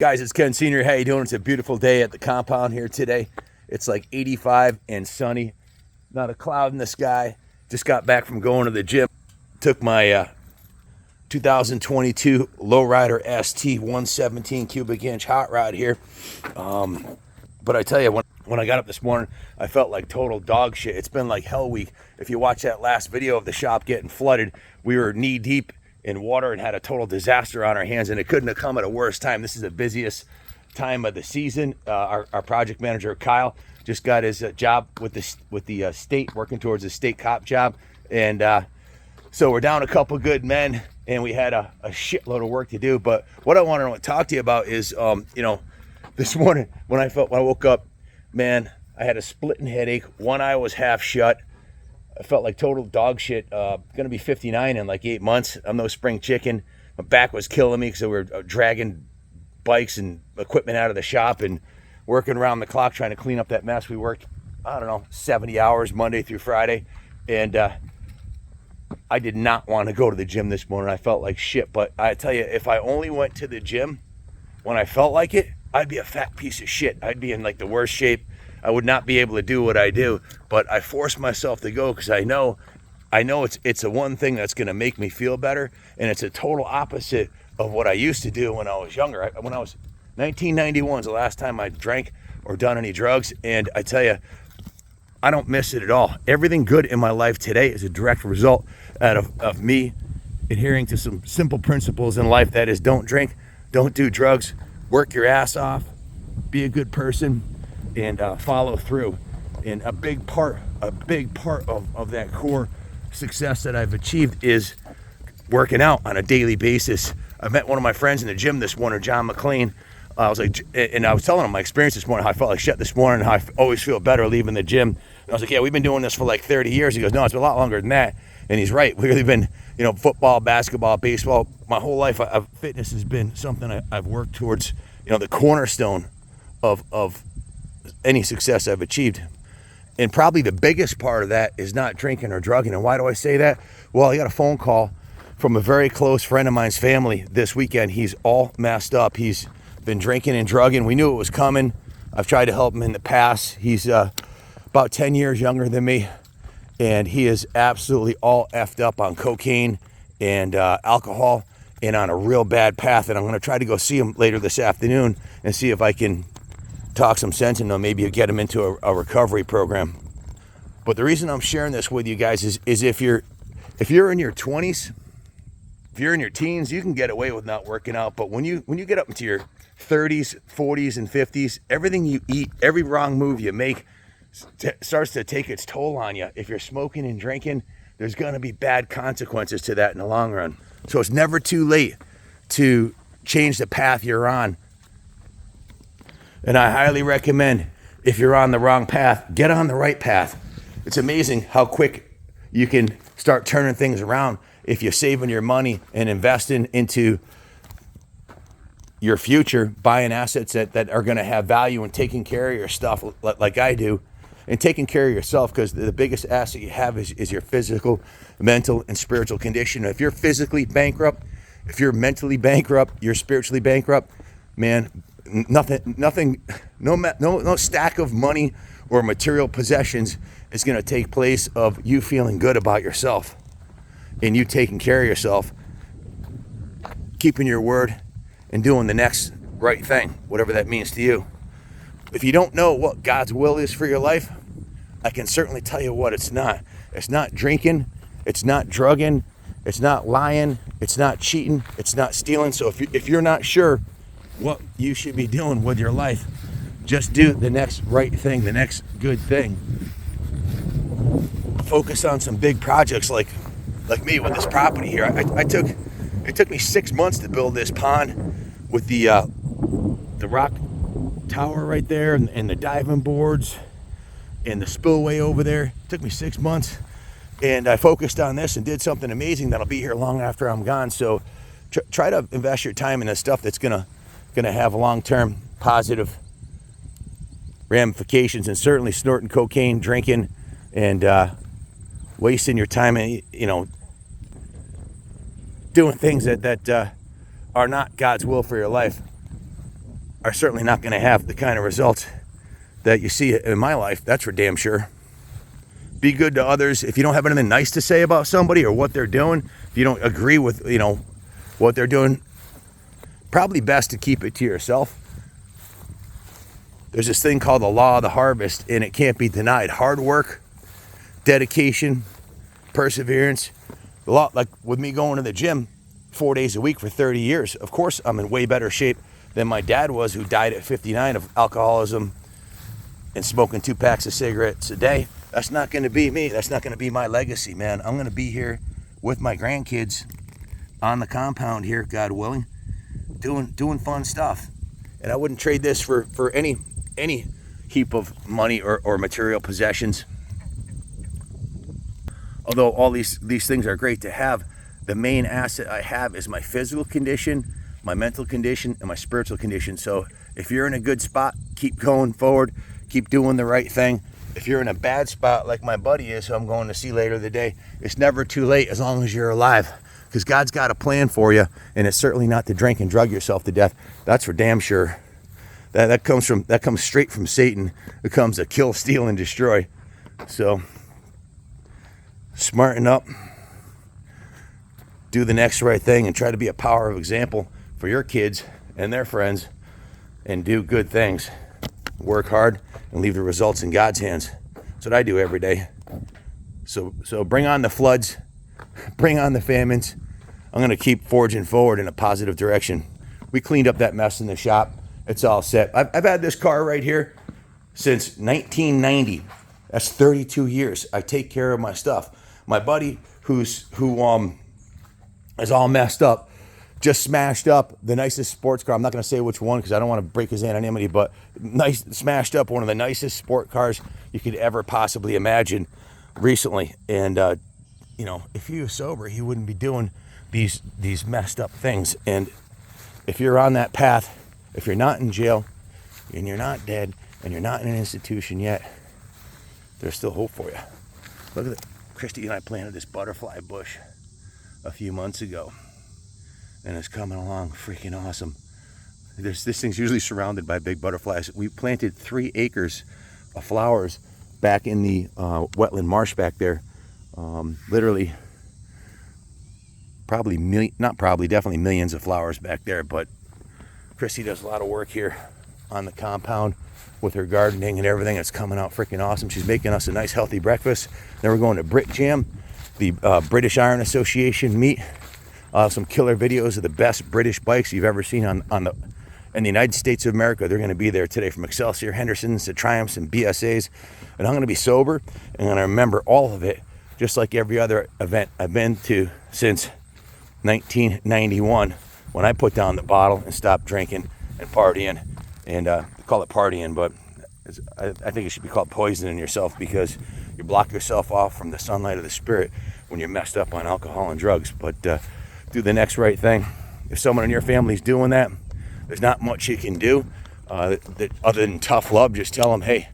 Guys, it's Ken Sr. How you doing? It's a beautiful day at the compound here today. It's like 85 and sunny. Not a cloud in the sky. Just got back from going to the gym. Took my 2022 Lowrider ST 117 cubic inch hot rod here. But I tell you, when I got up this morning, I felt like total dog shit. It's been like hell week. If you watch that last video of the shop getting flooded, we were knee deep in water and had a total disaster on our hands, and it couldn't have come at a worse time. This is the busiest time of the season. Our project manager Kyle just got his job with the state, working towards a state cop job, and so we're down a couple good men, and we had a shitload of work to do. But what I want to talk to you about is, this morning when I woke up, man, I had a splitting headache. One eye was half shut. I felt like total dog shit. Gonna be 59 in like 8 months. I'm no spring chicken. My back was killing me because we were dragging bikes and equipment out of the shop and working around the clock trying to clean up that mess. We worked, 70 hours Monday through Friday. And I did not want to go to the gym this morning. I felt like shit. But I tell you, if I only went to the gym when I felt like it, I'd be a fat piece of shit. I'd be in like the worst shape. I would not be able to do what I do, but I forced myself to go because I know it's a one thing that's going to make me feel better, and it's a total opposite of what I used to do when I was younger. When I was 1991 is the last time I drank or done any drugs, and I tell you, I don't miss it at all. Everything good in my life today is a direct result out of me adhering to some simple principles in life. That is, don't drink, don't do drugs, work your ass off, be a good person, and follow through. And a big part of that core success that I've achieved is working out on a daily basis. I met one of my friends in the gym this morning, John McLean. I was like, and I was telling him my experience this morning, how I felt like shit this morning, how I always feel better leaving the gym. And I was like, yeah, we've been doing this for like 30 years. He goes, no, it's been a lot longer than that. And he's right. We've really been, football, basketball, baseball. My whole life, fitness has been something I've worked towards, the cornerstone of any success I've achieved. And probably the biggest part of that is not drinking or drugging. And why do I say that? Well, I got a phone call from a very close friend of mine's family this weekend. He's all messed up. He's been drinking and drugging. We knew it was coming. I've tried to help him in the past. He's about 10 years younger than me, and he is absolutely all effed up on cocaine and alcohol and on a real bad path. And I'm going to try to go see him later this afternoon and see if I can talk some sense into him, maybe get him into a recovery program. But the reason I'm sharing this with you guys is if you're in your 20s, if you're in your teens, you can get away with not working out. But when you get up into your 30s, 40s, and 50s, everything you eat, every wrong move you make starts to take its toll on you. If you're smoking and drinking, there's going to be bad consequences to that in the long run. So it's never too late to change the path you're on. And I highly recommend, if you're on the wrong path, get on the right path. It's amazing how quick you can start turning things around if you're saving your money and investing into your future, buying assets that are going to have value, and taking care of your stuff like I do, and taking care of yourself, because the biggest asset you have is your physical, mental, and spiritual condition. If you're physically bankrupt, if you're mentally bankrupt, you're spiritually bankrupt, man, nothing, no stack of money or material possessions is going to take place of you feeling good about yourself and you taking care of yourself, keeping your word, and doing the next right thing, whatever that means to you. If you don't know what God's will is for your life, I can certainly tell you what it's not. It's not drinking, it's not drugging, it's not lying, it's not cheating, it's not stealing. So if you're not sure what you should be doing with your life, just do the next right thing, the next good thing. Focus on some big projects like me with this property here. It took me 6 months to build this pond with the rock tower right there and the diving boards and the spillway over there. It took me 6 months, and I focused on this and did something amazing that'll be here long after I'm gone. So try to invest your time in the stuff that's gonna have long-term positive ramifications. And certainly snorting cocaine, drinking, and wasting your time, doing things that are not God's will for your life are certainly not going to have the kind of results that you see in my life. That's for damn sure. Be good to others. If you don't have anything nice to say about somebody or what they're doing, if you don't agree with, what they're doing, probably best to keep it to yourself. There's this thing called the law of the harvest, and it can't be denied. Hard work, dedication, perseverance. A lot like with me going to the gym 4 days a week for 30 years. Of course, I'm in way better shape than my dad was, who died at 59 of alcoholism and smoking 2 packs of cigarettes a day. That's not going to be me. That's not going to be my legacy, man. I'm going to be here with my grandkids on the compound here, God willing, doing fun stuff. And I wouldn't trade this for any heap of money or material possessions. Although all these things are great to have, the main asset I have is my physical condition, my mental condition, and my spiritual condition. So if you're in a good spot, keep going forward, keep doing the right thing. If you're in a bad spot like my buddy is, who I'm going to see later today, it's never too late as long as you're alive, because God's got a plan for you, and it's certainly not to drink and drug yourself to death. That's for damn sure. That comes straight from Satan. It comes to kill, steal, and destroy. So smarten up, do the next right thing, and try to be a power of example for your kids and their friends, and do good things. Work hard and leave the results in God's hands. That's what I do every day. So bring on the floods, bring on the famines. I'm going to keep forging forward in a positive direction. We cleaned up that mess in the shop. It's all set. I've had this car right here since 1990. That's 32 years. I take care of my stuff. My buddy who is all messed up just smashed up the nicest sports car. I'm not going to say which one because I don't want to break his anonymity, but smashed up one of the nicest sport cars you could ever possibly imagine recently. And if he was sober, he wouldn't be doing these messed up things. And if you're on that path, if you're not in jail and you're not dead and you're not in an institution yet, there's still hope for you. Look at that. Christy and I planted this butterfly bush a few months ago, and it's coming along freaking awesome. This thing's usually surrounded by big butterflies. We planted 3 acres of flowers back in the wetland marsh back there. Literally, definitely millions of flowers back there. But Christy does a lot of work here on the compound with her gardening and everything. It's coming out freaking awesome. She's making us a nice healthy breakfast. Then we're going to Brit Jam, the British Iron Association meet. Some killer videos of the best British bikes you've ever seen in the United States of America. They're going to be there today, from Excelsior, Hendersons to Triumphs and BSAs. And I'm going to be sober and I'm going to remember all of it, just like every other event I've been to since 1991, when I put down the bottle and stopped drinking and partying. And call it partying, but I think it should be called poisoning yourself, because you block yourself off from the sunlight of the spirit when you're messed up on alcohol and drugs. But do the next right thing. If someone in your family's doing that, there's not much you can do other than tough love. Just tell them, hey,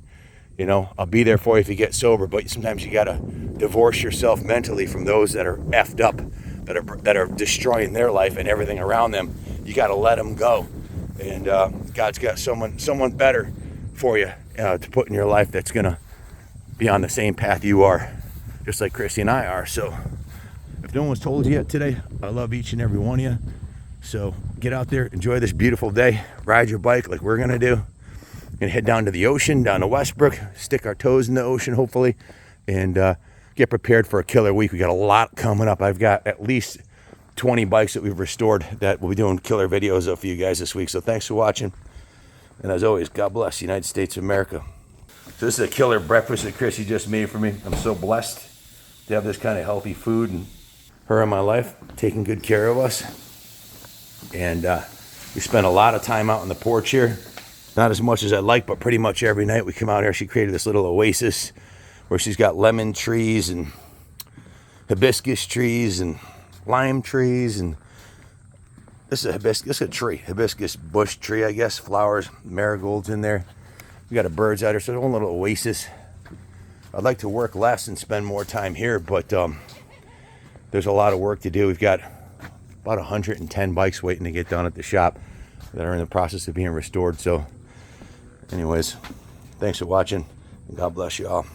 I'll be there for you if you get sober. But sometimes you gotta divorce yourself mentally from those that are effed up, that are destroying their life and everything around them. You gotta let them go. And God's got someone better for you to put in your life that's gonna be on the same path you are, just like Christy and I are. So if no one's told you yet today, I love each and every one of you. So get out there, enjoy this beautiful day, ride your bike like we're gonna do. Gonna head down to the ocean, down to Westbrook, stick our toes in the ocean hopefully, and get prepared for a killer week. We got a lot coming up. I've got at least 20 bikes that we've restored that we'll be doing killer videos of for you guys this week. So thanks for watching. And as always, God bless the United States of America. So this is a killer breakfast that Chrissy just made for me. I'm so blessed to have this kind of healthy food and her in my life taking good care of us. And we spent a lot of time out on the porch here. Not as much as I'd like, but pretty much every night we come out here. She created this little oasis where she's got lemon trees and hibiscus trees and lime trees, and this is a hibiscus bush tree, I guess. Flowers, marigolds in there. We got a bird's eye there, so one little oasis. I'd like to work less and spend more time here, but there's a lot of work to do. We've got about 110 bikes waiting to get done at the shop. that are in the process of being restored. So anyways, thanks for watching, and God bless you all.